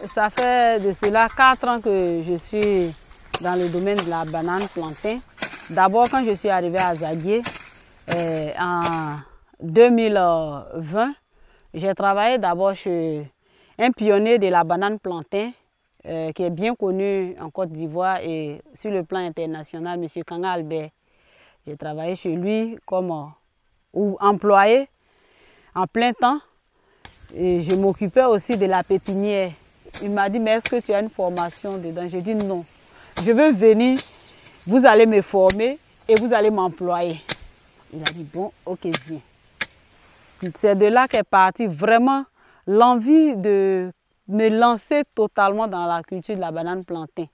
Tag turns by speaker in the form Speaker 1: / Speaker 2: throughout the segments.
Speaker 1: ça fait de cela 4 ans que je suis dans le domaine de la banane plantain. D'abord, quand je suis arrivée à Zadier, en 2020, j'ai travaillé d'abord chez un pionnier de la banane plantain qui est bien connu en Côte d'Ivoire et sur le plan international, M. Kanga Albert. J'ai travaillé chez lui comme employé en plein temps et je m'occupais aussi de la pépinière. Il m'a dit, mais est-ce que tu as une formation dedans? J'ai dit non, je veux venir, vous allez me former et vous allez m'employer. Il a dit, bon, ok, viens. C'est de là qu'est partie vraiment l'envie de me lancer totalement dans la culture de la banane plantain.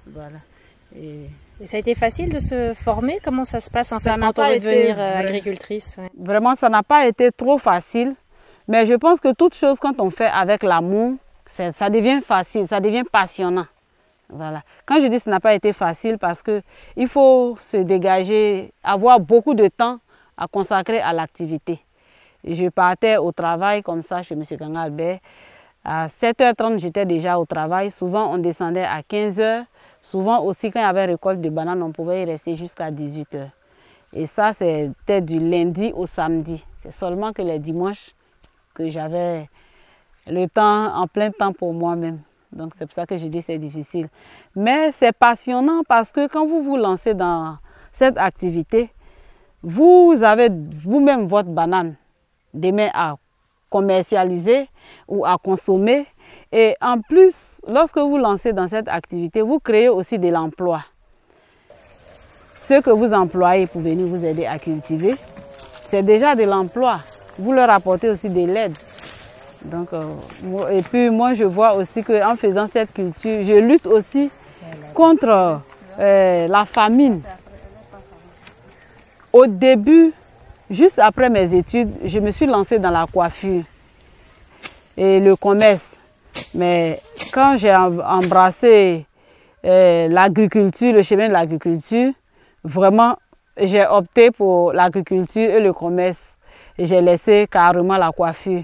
Speaker 1: Voilà.
Speaker 2: Et ça a été facile de se former? Comment ça se passe en fait quand on veut devenir agricultrice? Ouais.
Speaker 1: Vraiment, ça n'a pas été trop facile. Mais je pense que toute chose, quand on fait avec l'amour, ça devient facile, ça devient passionnant. Voilà. Quand je dis que ça n'a pas été facile, parce qu'il faut se dégager, avoir beaucoup de temps à consacrer à l'activité. Je partais au travail comme ça chez M. Kanga Albert. À 7h30, j'étais déjà au travail. Souvent, on descendait à 15h. Souvent aussi, quand il y avait récolte de bananes, on pouvait y rester jusqu'à 18h. Et ça, c'était du lundi au samedi. C'est seulement que les dimanches que j'avais le temps, en plein temps pour moi-même. Donc, c'est pour ça que je dis que c'est difficile. Mais c'est passionnant parce que quand vous vous lancez dans cette activité, vous avez vous-même votre banane demain à commercialiser ou à consommer. Et en plus, lorsque vous lancez dans cette activité, vous créez aussi de l'emploi. Ceux que vous employez pour venir vous aider à cultiver, c'est déjà de l'emploi. Vous leur apportez aussi de l'aide. Donc, et puis moi, je vois aussi qu'en faisant cette culture, je lutte aussi contre la famine. Au début, juste après mes études, je me suis lancée dans la coiffure et le commerce. Mais quand j'ai embrassé l'agriculture, le chemin de l'agriculture, vraiment, j'ai opté pour l'agriculture et le commerce. Et j'ai laissé carrément la coiffure.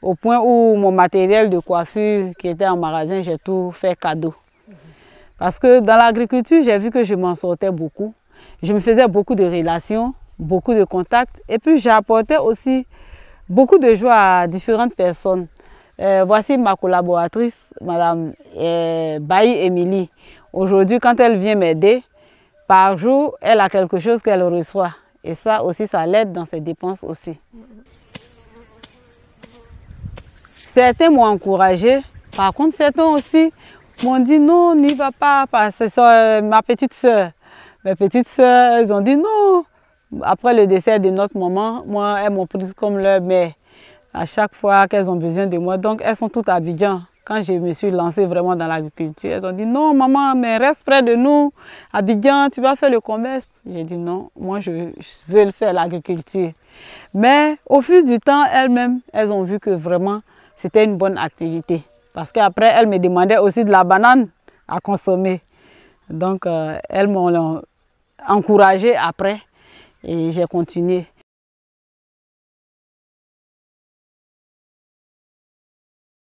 Speaker 1: Au point où mon matériel de coiffure qui était en magasin, j'ai tout fait cadeau. Parce que dans l'agriculture, j'ai vu que je m'en sortais beaucoup. Je me faisais beaucoup de relations, beaucoup de contacts. Et puis j'apportais aussi beaucoup de joie à différentes personnes. Voici ma collaboratrice, Madame Bailly Émilie. Aujourd'hui, quand elle vient m'aider, par jour, elle a quelque chose qu'elle reçoit. Et ça aussi, ça l'aide dans ses dépenses aussi. Certains m'ont encouragé. Par contre, certains aussi m'ont dit non, n'y va pas, parce que c'est ma petite soeur. Mes petites soeurs, elles ont dit non. Après le décès de notre maman, moi, elles m'ont prise comme leur mère. À chaque fois qu'elles ont besoin de moi, donc elles sont toutes à Abidjan. Quand je me suis lancée vraiment dans l'agriculture, elles ont dit non maman, mais reste près de nous, Abidjan, tu vas faire le commerce. J'ai dit non, moi je veux faire l'agriculture. Mais au fil du temps, elles-mêmes, elles ont vu que vraiment c'était une bonne activité. Parce qu'après, elles me demandaient aussi de la banane à consommer. Donc elles m'ont encouragée après et j'ai continué.